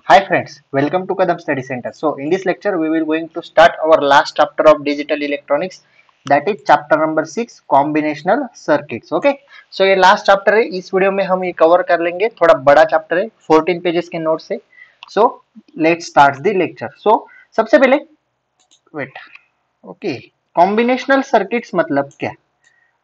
Hi friends, welcome to Kadam Study Center. So in this lecture we will going to start our last chapter of digital electronics, that is chapter number 6 combinational circuits. Okay, so ये last chapter है. इस video में हम ये cover कर लेंगे. थोड़ा बड़ा चैप्टर है, 14 पेजेस के नोट्स है. So let's start the lecture. So सबसे पहले वेट ओके, कॉम्बिनेशनल सर्किट्स मतलब क्या?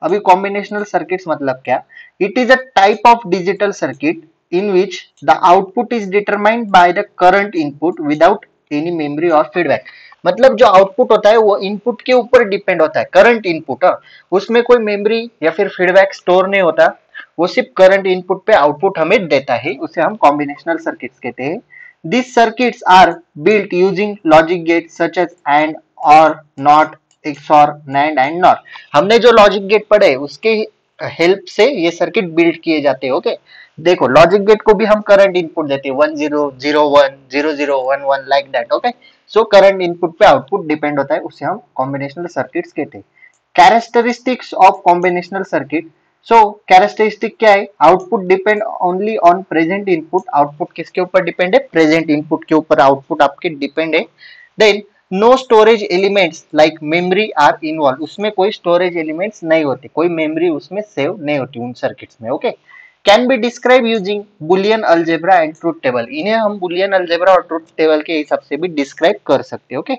अभी कॉम्बिनेशनल सर्किट्स मतलब क्या? It is a type of digital circuit in which the output is determined by the current input without any memory और feedback. मतलब जो आउटपुट होता है वो इनपुट के ऊपर डिपेंड होता है, करंट इनपुट. उसमें कोई मेमोरी या फिर फीडबैक स्टोर नहीं होता, वो सिर्फ करंट इनपुट पे आउटपुट हमें देता है. उसे हम कॉम्बिनेशनल सर्किट्स कहते हैं. These circuits are built using logic gates such as AND, OR, NOT, XOR, NAND and NOR. हमने जो लॉजिक गेट पढ़े उसके हेल्प से ये सर्किट बिल्ड किए जाते हैं. ओके, देखो लॉजिक गेट को भी हम करंट इनपुट देते हैं 1001 0011 like that. Okay, so current input पे आउटपुट डिपेंड होता है, उसे हम कॉम्बिनेशनल सर्किट्स कहते हैं. Characteristics of combinational circuit. So characteristic क्या है? Output depend only on present input. Output किसके ऊपर डिपेंड है? प्रेजेंट इनपुट के ऊपर आउटपुट आपके डिपेंड है. Then no storage elements like memory are involve. उसमें कोई स्टोरेज एलिमेंट्स नहीं होते, कोई मेमोरी उसमें सेव नहीं होती उन सर्किट्स में. Okay, can be describe using Boolean algebra and truth table. इन्हें हम बुलियन अलजेब्रा और ट्रूथ टेबल के हिसाब से भी डिस्क्राइब कर सकते हैं. ओके,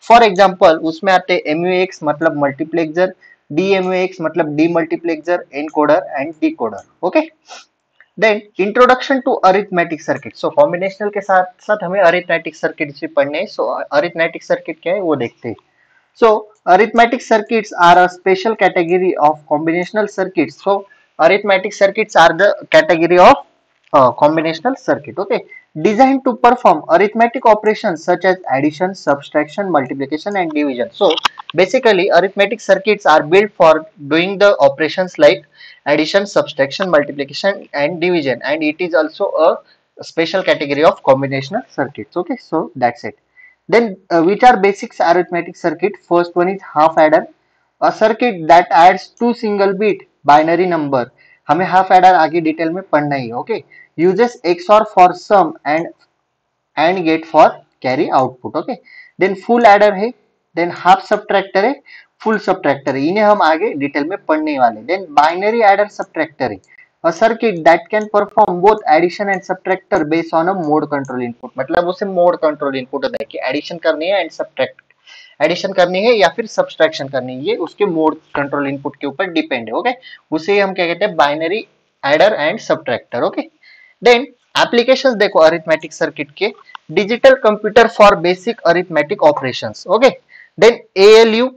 फॉर एग्जांपल उसमें आते हैं MUX मतलब मल्टीप्लेक्सर, DMUX मतलब demultiplexer, encoder and decoder. Okay, then introduction to arithmetic circuit. So combinational के साथ साथ हमें अरिथमेटिक सर्किट भी पढ़ने हैं. सो अरिथमेटिक सर्किट क्या है वो देखते हैं. So arithmetic circuits are a special category of combinational circuits. So arithmetic circuits are the category of combinational circuit. Okay, designed to perform arithmetic operations such as addition, subtraction, multiplication and division. So basically arithmetic circuits are built for doing the operations like addition, subtraction, multiplication and division, and it is also a special category of combinational circuits. Okay, so that's it. Then which are basic arithmetic circuit? First one is half adder, a circuit that adds two single bit binary number. हमें half adder आगे detail में पढ़ना ही है. Okay, uses XOR for sum and get for carry output. Okay, then full adder है, then half subtractor है, full subtractor है. इन्हें हम आगे डिटेल में पढ़ने वाले. then binary adder subtractor है, a circuit that can perform both addition and subtractor based on a mode control input. मतलब उसे मोड कंट्रोल इनपुट होता है कि एडिशन करनी है एंड सब्ट्रैक्ट, एडिशन करनी है या फिर सब्सट्रैक्शन करनी है, ये उसके मोड कंट्रोल इनपुट के ऊपर डिपेंड है. ओके, उसे हम क्या कहते हैं? Binary adder and subtractor. Okay, then applications देखो अरिथमेटिक सर्किट के. Digital computer for basic arithmetic operations. Okay, then ALU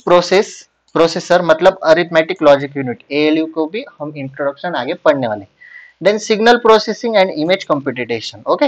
processor मतलब अरिथमेटिक लॉजिक यूनिट, ALU को भी हम इंट्रोडक्शन आगे पढ़ने वाले. Then signal processing and image computation. Okay,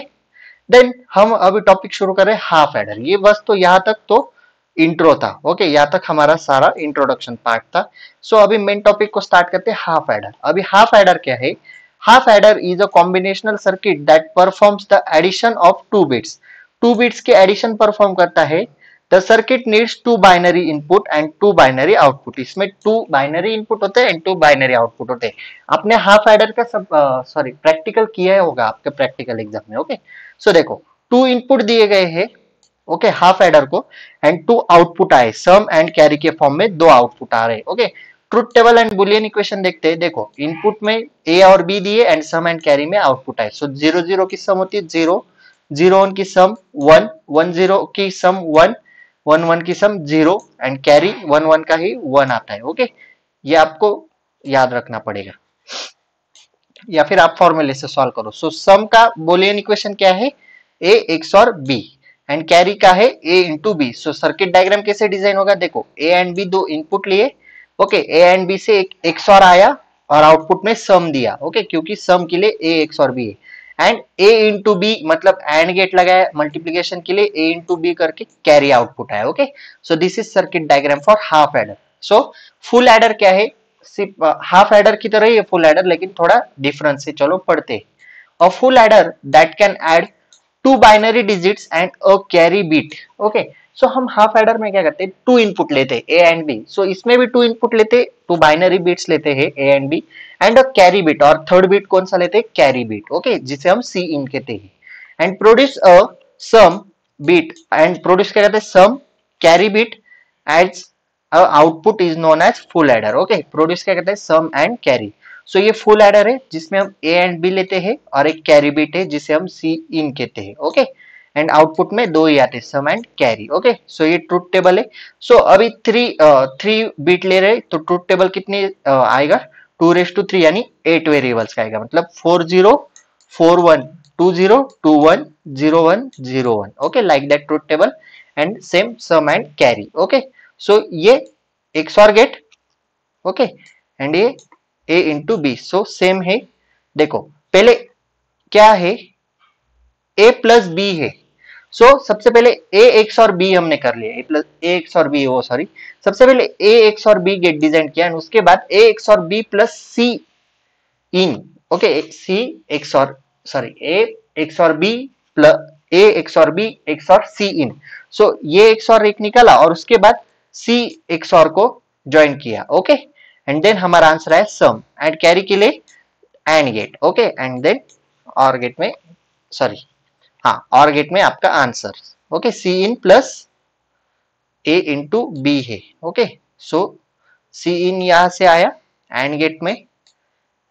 then हम अभी टॉपिक शुरू कर रहे हैं हाफ एडर. ये बस तो यहाँ तक तो इंट्रो था. ओके, यहाँ तक हमारा सारा इंट्रोडक्शन पार्ट था. सो अभी मेन टॉपिक को स्टार्ट करते हैं हाफ एडर. अभी हाफ एडर क्या है? Half adder is a combinational circuit that performs the addition of two bits. Two bits के एडिशन परफॉर्म करता है. The circuit needs two binary input and two binary output. इसमें two binary input होते हैं and two binary output होते हैं. आपने half adder का सब प्रैक्टिकल किया होगा आपके प्रैक्टिकल एग्जाम में. ओके, सो देखो टू इनपुट दिए गए हैं ओके हाफ एडर को, एंड टू आउटपुट आए, सम एंड कैरी के फॉर्म में दो आउटपुट आ रहे. Okay, truth table and Boolean equation देखते हैं. देखो इनपुट में ए और बी दिए एंड सम एंड कैरी में आउटपुट आए. सो 0 0 की सम होती है 0, 0 1 की सम 1, 1 0 की सम 1, 1 1 की सम 0 एंड कैरी 1 1 का ही 1 आता है. ओके, ये आपको याद रखना पड़ेगा या फिर आप फॉर्मूले से सॉल्व करो. सो सम का बुलियन इक्वेशन क्या है? A XOR B and carry का है A into B. So circuit diagram कैसे डिजाइन होगा? देखो ए एंड बी दो इनपुट लिए. ओके, ए एंड बी से एक XOR आया और आउटपुट में सम दिया. ओके, क्योंकि सम के लिए ए XOR बी है. एंड ए इंटू बी मतलब एंड गेट लगाया मल्टीप्लीकेशन के लिए, ए इंटू बी करके कैरी आउटपुट आया. Okay, so this is circuit diagram for half adder. So full adder क्या है? सिर्फ हाफ एडर की तरह ही फुल एडर, लेकिन थोड़ा डिफरेंस है. चलो पढ़ते. A full adder that can add two binary digits and a carry bit. Okay, so हम हाफ एडर में क्या करते हैं? टू इनपुट लेते हैं ए एंड बी. सो इसमें भी टू इनपुट लेते, टू बाइनरी बिट्स लेते हैं A and B and a carry bit. और थर्ड बिट कौन सा लेते हैं? Carry bit. ओके, जिसे हम सी इन कहते हैं. And produce a sum bit and produce क्या कहते हैं, sum carry bit as output is known as full adder. Okay, produce क्या कहते हैं, सम एंड कैरी। सो ये फुल एडर है जिसमें हम ए एंड बी लेते हैं और एक कैरी बीट है जिसे हम सी इन कहते हैं। ओके, एंड आउटपुट में दो ही आते हैं, सम एंड कैरी। ओके, सो ये ट्रूथ टेबल है। सो अभी थ्री बीट ले रहे तो ट्रूथ टेबल कितनी आएगा, 2 to 3 यानी 8 वेरिएबल्स का आएगा, मतलब 40 41 20 21 01 01। Okay, like that truth table and same sum and carry. Okay, so ये XOR गेट। ओके, एंड ये A into B, so same है। देखो पहले क्या है, A प्लस बी है। सो सबसे पहले A XOR B हमने कर लिया, A XOR B, वो सॉरी, सबसे पहले A XOR B gate design किया एंड उसके बाद A XOR B plus C in. Okay, C XOR sorry A XOR B plus A XOR B XOR C in. So ये XOR एक निकाला और उसके बाद C XOR को ज्वाइन किया। ओके, एंड देन हमारा आंसर है सम एंड कैरी के लिए and gate. Okay, and then or gate में सॉरी हाँ, और गेट में आपका answer okay C in plus A into B है। ओके, सो सी इन यहां से आया एंड गेट में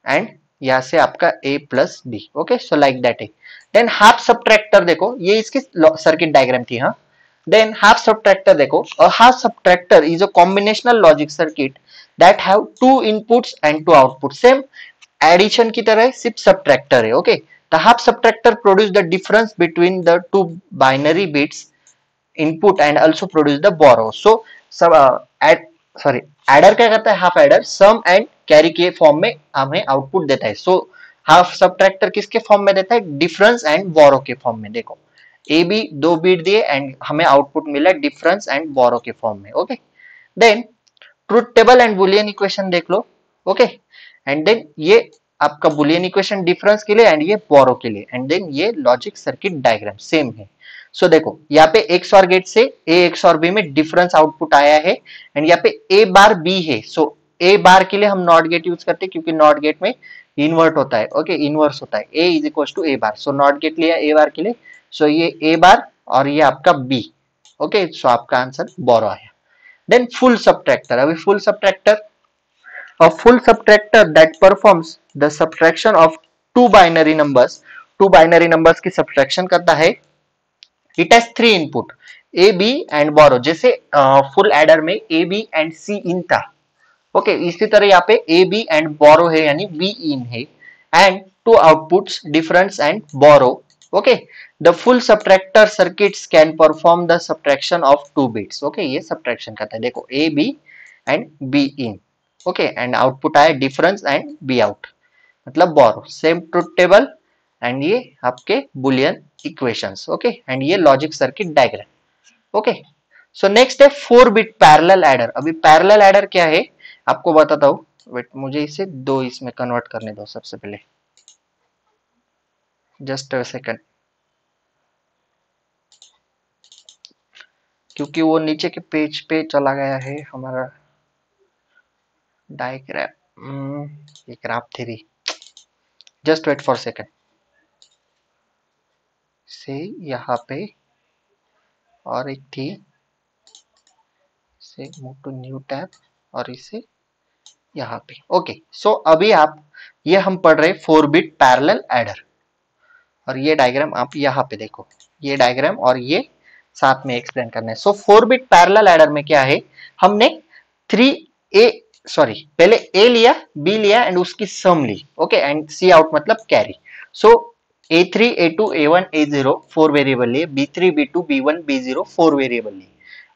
एंड यहां से आपका A plus B. Okay, so like that है। देन हाफ सबट्रैक्टर देखो, ये इसकी सर्किट डायग्राम थी। हाँ, देन हाफ सबट्रैक्टर देखो, a half subtractor is a combinational logic circuit that have two inputs and two outputs। Same addition की तरह सिर्फ सबट्रैक्टर है। Okay, the half subtractor produce the difference between the two binary bits input and also produce the borrow। so सब sorry adder क्या करता है, half adder sum and carry के form में हमें आउटपुट देता है। सो हाफ सबट्रैक्टर किसके फॉर्म में देता है, डिफरेंस एंड बोरो के फॉर्म में। देखो ए बी दो बीट दिए एंड हमें आउटपुट मिला डिफरेंस एंड बोरो के फॉर्म में। Okay, then truth table and Boolean equation देख लो। ओके, एंड देन ये आपका बुलियन इक्वेशन डिफरेंस के लिए एंड ये बोरो के लिए, एंड देन ये लॉजिक सर्किट डायग्राम सेम है। सो देखो यहाँ पे XOR गेट से A XOR B में डिफरेंस आउटपुट आया है एंड यहाँ पे A बार B है। सो A बार के लिए हम नॉट गेट यूज करते हैं क्योंकि नॉट गेट में इन्वर्ट होता है। ओके, इनवर्स होता है, A is equal to A bar. So not gate लिया A बार के लिए, सो ये A बार और ये आपका B। ओके, सो आपका आंसर बोरो आया। देन फुल सबट्रैक्टर, अभी full subtractor, a full subtractor that performs the subtraction of two binary numbers, two binary numbers की subtraction करता है। it has three input a b and borrow, जैसे full adder में a b and c in था। Okay, इसी तरह यहाँ पे a b and borrow है यानी b in है and two outputs difference and borrow। Okay, the full subtractor circuits can perform the subtraction of two bits। Okay, ये subtraction करता है। देखो a b and b in। Okay, and output आया difference and be out, मतलब बोरो। Same truth table and ये आपके Boolean equations. Okay, and ये logic circuit diagram. Okay, so next है 4 बिट पैरेलल एडर। अभी पैरेलल एडर क्या है आपको बताता हूँ, वेट मुझे इसे दो इसमें कन्वर्ट करने दो सबसे पहले, जस्ट अ सेकंड, क्योंकि वो नीचे के पेज पे चला गया है हमारा डायग्राम, ये graph theory, just wait for second. से यहाँ पे और एक थी, से मूव टू न्यू टैब और इसे यहाँ पे। ओके, सो अभी आप ये हम पढ़ रहे 4 बिट पैरेलल एडर और ये डायग्राम आप यहाँ पे देखो, ये डायग्राम और ये साथ में एक्सप्लेन करना है। सो 4 बिट पैरेलल एडर में क्या है, हमने 3a सॉरी पहले a लिया b लिया एंड उसकी सम ली। ओके, एंड c आउट मतलब कैरी। सो a3 a2 a1 a0 4 variable लिए, b3 b2 b1 b0 4 variable लिए।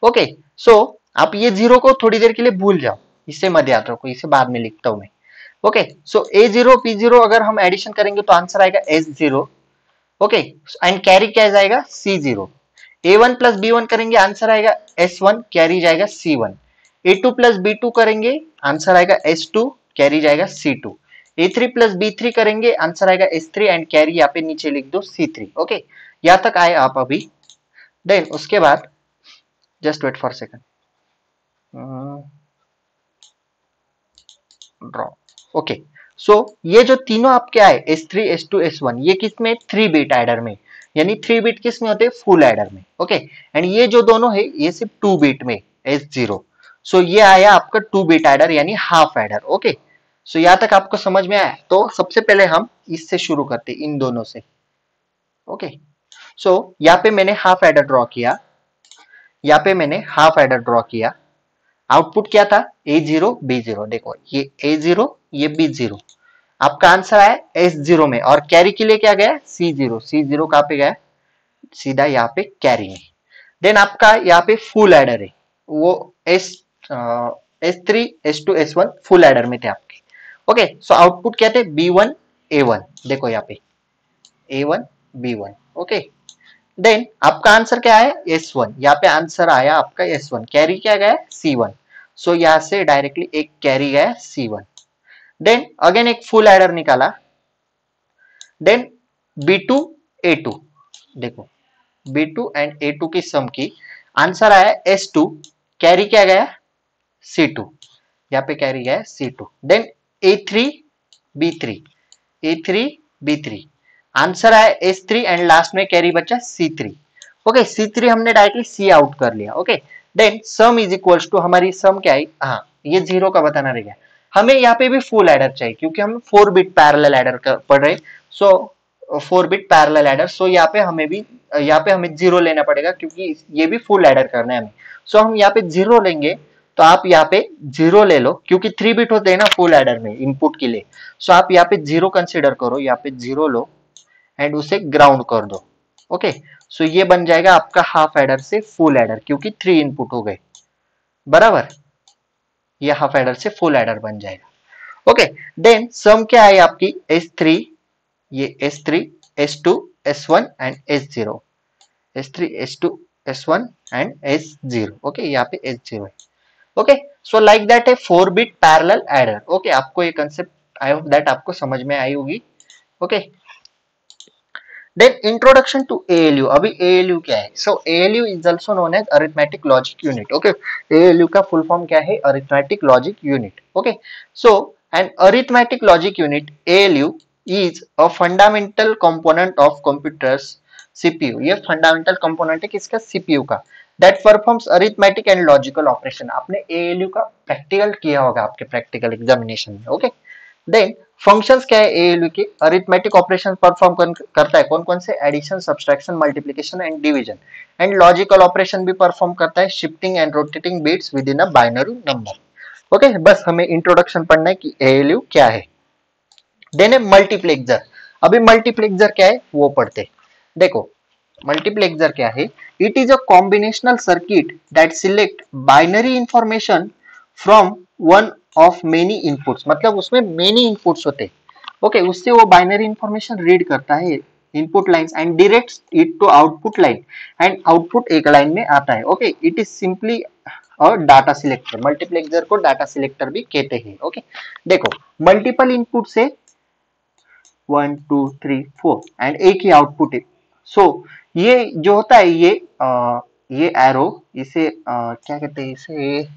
ओके, सो आप ये जीरो को थोड़ी देर के लिए भूल जाओ, इससे मत याद रखो, इसे बाद में लिखता हूं मैं। ओके, सो a0 p0 अगर हम एडिशन करेंगे तो आंसर आएगा s0। ओके, एंड कैरी क्या जाएगा c0। a1 प्लस b1 करेंगे आंसर आएगा s1, कैरी जाएगा c1। a2 प्लस b2 करेंगे आंसर आएगा s2, कैरी जाएगा c2। a3 प्लस b3 करेंगे आंसर आएगा s3 एंड कैरी यहाँ पे नीचे लिख दो c3। ओके, यहाँ तक आए आप अभी। देन उसके बाद just wait for second, draw. Okay, so ये जो तीनों आपके आए S3 S2 S1 ये किस में 3 बिट एडर में, यानी 3 बिट किस में होते हैं, फुल एडर में। ओके, एंड ये जो दोनों है ये सिर्फ 2 बिट में S0। सो ये आया आपका 2 बिट एडर यानी हाफ एडर। ओके, सो यहां तक आपको समझ में आया। तो सबसे पहले हम इससे शुरू करते हैं, इन दोनों से। ओके, सो यहाँ पे मैंने हाफ एडर ड्रॉ किया, यहाँ पे मैंने हाफ एडर ड्रॉ किया। आउटपुट क्या था, A0 B0। देखो ये A0 ये B0, आपका आंसर आया S0 में, और कैरी के लिए क्या गया, C0। C0 कहां पे गया, सीधा यहाँ पे कैरी में। देन आपका यहाँ पे फुल एडर है, वो S3 S2 S1 full adder में थे आपके। ओके, सो आउटपुट क्या थे, B1 A1। देखो यहाँ पे A1 B1। ओके, देन आपका आंसर क्या है, S1। यहाँ पे आंसर आया आपका S1, कैरी क्या गया, C1। सो यहाँ से डायरेक्टली एक कैरी गया C1। देन अगेन एक फुल एडर निकाला, देन B2 A2। देखो B2 एंड A2 की सम की आंसर आया S2, कैरी क्या गया C2। यहाँ पे कैरी गया C2। Then A3 B3, A3 B3 answer आया S3 एंड लास्ट में कैरी बचा C3। ओके, C3 हमने डायरेक्टली C आउट कर लिया। Okay, then sum is equals to, हमारी सम क्या है, हाँ ये 0 का बताना रह गया। हमें यहाँ पे भी फुल एडर चाहिए क्योंकि हम 4 बिट पैरेलल एडर पढ़ रहे। सो 4 बिट पैरेलल एडर, सो यहाँ पे हमें 0 लेना पड़ेगा क्योंकि ये भी फुल एडर करना है हमें। सो हम यहाँ पे 0 लेंगे, तो आप यहाँ पे 0 ले लो क्योंकि 3 बिट होते हैं ना फुल एडर में इनपुट के लिए। सो आप यहाँ पे 0 कंसिडर करो, यहाँ पे 0 लो एंड उसे ग्राउंड कर दो। ओके, सो ये बन जाएगा आपका हाफ एडर से फुल एडर क्योंकि 3 इनपुट हो गए, बराबर। ये हाफ एडर से फुल एडर बन जाएगा। ओके, देन सम क्या है आपकी S3, ये S3 S2 S1 and S0, S3 S2 S1 and S0। Okay, यहाँ पे S0 है। ओके, सो लाइक दैट है 4 बिट पैरेलल एडर। ओके, आपको ये कंसेप्ट आई होप दैट आपको समझ में आई होगी। Okay, then introduction to ALU। अभी ALU क्या है, so ALU is also known as arithmetic logic unit. Okay, ALU का फुल फॉर्म क्या है, arithmetic logic unit. Okay, so an arithmetic logic unit ALU is a fundamental component of computers CPU। ये fundamental component है किसका, CPU का। That performs arithmetic and logical operation. आपने ALU का practical किया होगा आपके प्रैक्टिकल एग्जामिनेशन में। ओके, देन फंक्शंस क्या है ALU के, अरिथमेटिक ऑपरेशन परफॉर्म करता है, कौन कौन से, addition subtraction multiplication and division. And logical operation भी परफॉर्म करता है, shifting and rotating bits within a binary number. Okay, बस हमें इंट्रोडक्शन पढ़ना है कि ALU क्या है। देन है मल्टीप्लेक्सर। अभी मल्टीप्लेक्सर क्या है वो पढ़ते। देखो मल्टीप्लेक्सर क्या है, it is a combinational circuit that select binary information from one of many inputs. मतलब उसमें मेनी इनपुट्स होते, ओके, उससे वो बाइनरी इंफॉर्मेशन रीड करता है input lines and directs it to output line, and output एक लाइन में आता है। ओके, इट इज सिंपली और डाटा सिलेक्टर। मल्टीप्लेक्सर को डाटा सिलेक्टर भी कहते हैं। ओके, देखो मल्टीपल इनपुट से 1 2 3 4 एंड एक ही आउटपुट है। सो ये जो होता है ये एरो, इसे क्या कहते हैं,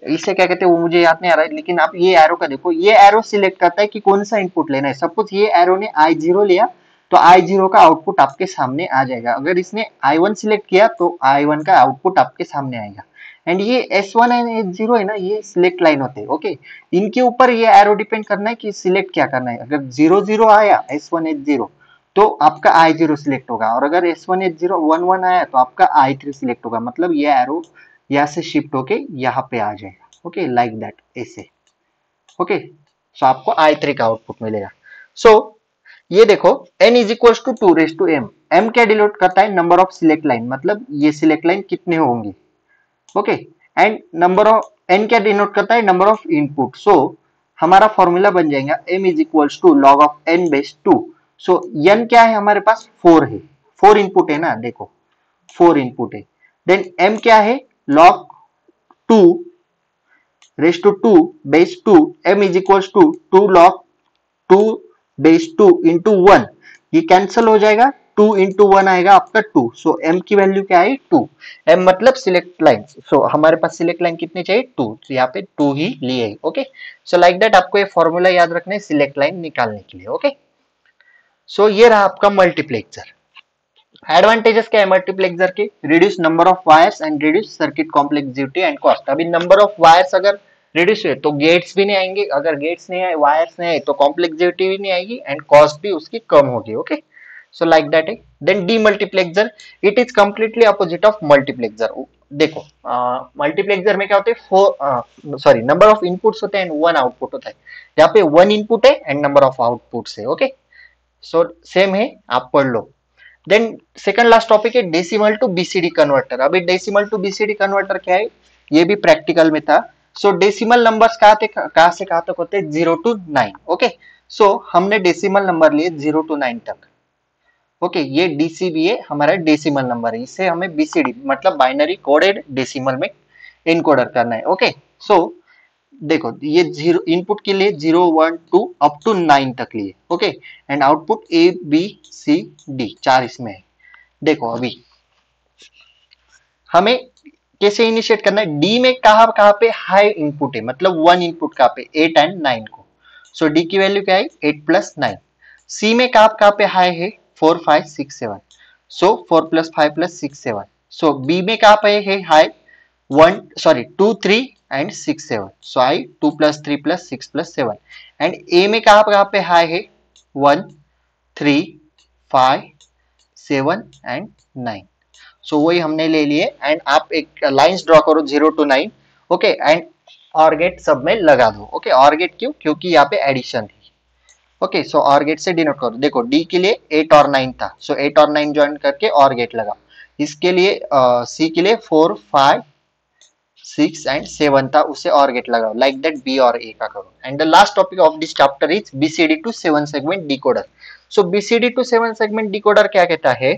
इसे क्या कहते हैं वो मुझे याद नहीं आ रहा है, लेकिन आप ये एरो का देखो, ये एरो सिलेक्ट करता है कि कौन सा इनपुट लेना है। सपोज ये एरो ने I0 लिया तो I0 का आउटपुट आपके सामने आ जाएगा। अगर इसने I1 सिलेक्ट किया तो I1 का आउटपुट आपके सामने आएगा। एंड ये S1 एंड S0 है ना, ये सिलेक्ट लाइन होते हैं। ओके, इनके ऊपर ये एरो डिपेंड करना है कि सिलेक्ट क्या करना है। अगर 0 0 आया S1 S0 तो आपका I0 सिलेक्ट होगा, और अगर S1 S0 1 1 आया तो आपका I3 सिलेक्ट होगा। मतलब ये एरो यहाँ से शिफ्ट होके यहाँ पे आ जाएगा। ओके, लाइक दैट, ऐसे। ओके, सो आपको I3 का आउटपुट मिलेगा। सो ये देखो n is equal to 2 raise to m। m क्या डिनोट करता है, नंबर ऑफ सिलेक्ट लाइन, मतलब ये सिलेक्ट लाइन कितने होंगे। Okay, and number of n क्या डिनोट करता है, नंबर ऑफ इनपुट। सो हमारा फॉर्मूला बन जाएगा m is equal to log of n base 2। So n क्या है हमारे पास, 4 है, 4 इनपुट है ना, देखो 4 इनपुट है। देन m क्या है, log 2 raise to 2 base 2, m is equal to 2 log 2 base 2 into 1। ये कैंसिल हो जाएगा, 2 इंटू 1 आएगा आपका 2। सो m की वैल्यू क्या है, 2। m मतलब सिलेक्ट लाइन। सो हमारे पास सिलेक्ट लाइन कितनी चाहिए, 2। तो यहाँ पे 2 ही लिए। ओके, सो लाइक दैट आपको ये फॉर्मूला याद रखना है सिलेक्ट लाइन निकालने के लिए। ओके, सो ये रहा आपका मल्टीप्लेक्सर। एडवांटेजेस क्या है मल्टीप्लेक्सर के? Reduce number of wires and reduce circuit complexity and cost. अभी नंबर ऑफ वायर्स अगर रिड्यूस हुए तो गेट्स भी नहीं आएंगे, अगर गेट्स नहीं आए, वायर्स नहीं आए तो कॉम्प्लेक्सिटी भी नहीं आएगी एंड कॉस्ट भी उसकी कम होगी। ओके, सो लाइक दैट है। Then demultiplexer, it is completely opposite of multiplexer. देखो मल्टीप्लेक्सर में क्या होते हैं, सॉरी नंबर ऑफ इनपुट्स होते हैं एंड वन आउटपुट होता है। यहाँ पे वन इनपुट है एंड नंबर ऑफ आउटपुट्स है। ओके, सो सेम है, आप पढ़ लो। देन सेकंड लास्ट टॉपिक है डेसिमल टू बीसीडी कन्वर्टर। अभी डेसिमल टू बीसीडी कन्वर्टर क्या है, ये भी प्रैक्टिकल में था। सो डेसिमल नंबर्स कहाँ से कहाँ तक होते हैं? 0 to 9। ओके, सो हमने डेसिमल नंबर लिए 0 to 9 तक। ओके, ये डीसीबी है हमारा डेसिमल नंबर है, इससे हमें बीसीडी मतलब बाइनरी कोडेड डेसिमल में इनकोडर करना है। ओके, सो देखो ये जीरो इनपुट के लिए 0 1 2 अप टू 9 तक लिए। Okay, and output A B C D 4 इसमें है। देखो अभी हमें कैसे इनिशिएट करना है? डी में कहां कहां पे हाई इनपुट है, मतलब वन इनपुट कहां पे? 8 एंड 9 को। सो डी की वैल्यू क्या है? 8 प्लस 9। सी में कहां पे हाई है? 4 5 6 7। So 4 plus 5 plus 6 7। So B में कहां पे है high? 2 3 and 6 7। So I 2 plus 3 plus 6 plus 7। And A में कहां पे हाई है? 1 3 5 7 एंड 9। सो वही हमने ले लिए एंड आप एक लाइंस ड्रॉ करो 0 to 9। Okay, and or gate सब में लगा दो। ओके, ऑर गेट क्यों? क्योंकि यहाँ पे एडिशन थी। ओके, सो ऑर गेट से डिनोट करो। देखो डी के लिए 8 और 9 था, सो 8 और 9 ज्वाइन करके ऑर गेट लगा। इसके लिए सी के लिए 4 5 6 एंड 7 था, उसे ऑर गेट लगाओ। लाइक दैट बी और ए का करो। And the last topic of this chapter is BCD to 7 segment decoder. So BCD to 7 segment decoder क्या कहता है?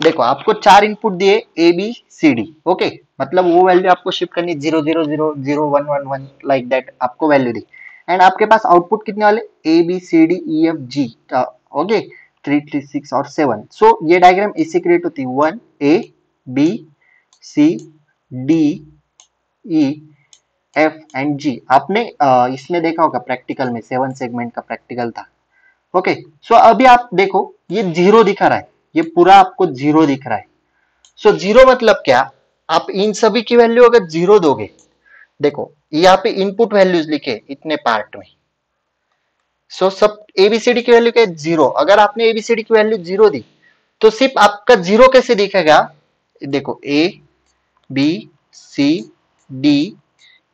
देखो आपको 4 इनपुट दिए A B C D. Okay, मतलब वो वैल्यू आपको शिफ्ट करनी 0 0 0 0 1 1 1 लाइक दैट आपको वैल्यू दी। एंड आपके पास आउटपुट कितने वाले? A B C D E F G. Okay, 3 3 6 और 7। सो ये डायग्राम इससे क्रिएट होती है 1 A B C D E F and G. आपने इसमें देखा होगा प्रैक्टिकल में, 7 सेगमेंट का प्रैक्टिकल था। ओके, सो अभी आप देखो ये जीरो दिखा रहा है, ये पूरा आपको जीरो दिख रहा है। सो जीरो मतलब क्या? आप इन सभी की वैल्यू अगर जीरो दोगे, देखो यहाँ पे इनपुट वैल्यूज लिखे इतने पार्ट में। सो सब एबीसीडी की वैल्यू क्या है? जीरो। अगर आपने एबीसीडी की वैल्यू जीरो दी तो सिर्फ आपका जीरो कैसे दिखेगा? देखो A B C D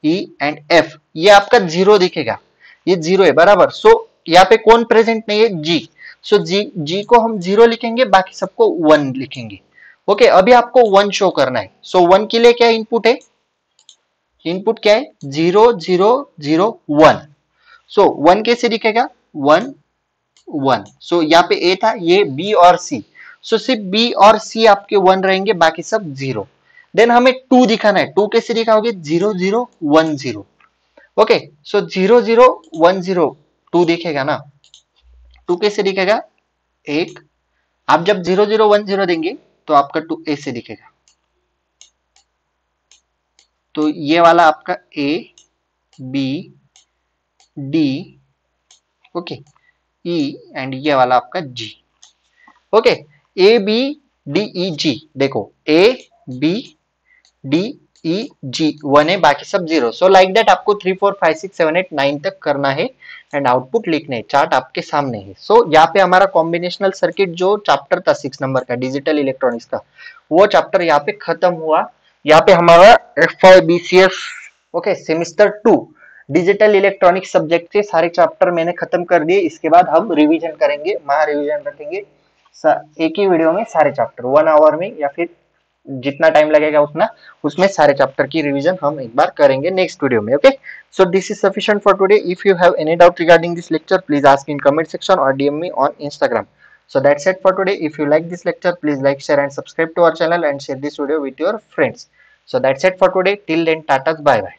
E and F, ये आपका जीरो दिखेगा, ये जीरो है बराबर। सो यहाँ पे कौन प्रेजेंट नहीं है? जी। सो जी को हम जीरो लिखेंगे, बाकी सबको वन लिखेंगे। ओके, अभी आपको वन शो करना है। सो वन के लिए क्या इनपुट है? इनपुट क्या है? 0 0 0 1। सो वन कैसे दिखेगा? 1 1। सो यहाँ पे ए था, ये बी और सी। सो सिर्फ बी और सी आपके वन रहेंगे, बाकी सब जीरो। देन हमें टू दिखाना है, टू कैसे दिखाओगे? 0 0 1 0। ओके, सो 0 0 1 0 टू दिखेगा ना? टू कैसे दिखेगा? एक, आप जब 0 0 1 0 देंगे तो आपका टू ऐसे दिखेगा। तो ये वाला आपका A B D, okay E and ये वाला आपका G. Okay, A B D E G. देखो A B D E G one है, बाकी सब जीरो। सो लाइक दैट आपको 3 4 5 6 7 8 9 तक करना है एंड आउटपुट लिखने। चार्ट आपके सामने है। सो यहाँ पे हमारा कॉम्बिनेशनल सर्किट जो चैप्टर था 6 नंबर का डिजिटल इलेक्ट्रॉनिक्स का, वो चैप्टर यहाँ पे खत्म हुआ। यहाँ पे हमारा FIBCS okay semester 2 digital electronics subject के सारे चैप्टर मैंने खत्म कर दिए। इसके बाद हम रिवीजन करेंगे, महा रिवीजन रखेंगे एक ही वीडियो में सारे चैप्टर 1 आवर में, या फिर जितना टाइम लगेगा उतना, उसमें सारे चैप्टर की रिवीजन हम एक बार करेंगे नेक्स्ट वीडियो में। Okay, so this is sufficient for today. If you have any doubt regarding this lecture please ask in comment section और DM me on Instagram. So that's it for today. If you like this lecture, please like, share and subscribe to our channel and share this video with your friends. So that's it for today. Till then, tata, bye bye.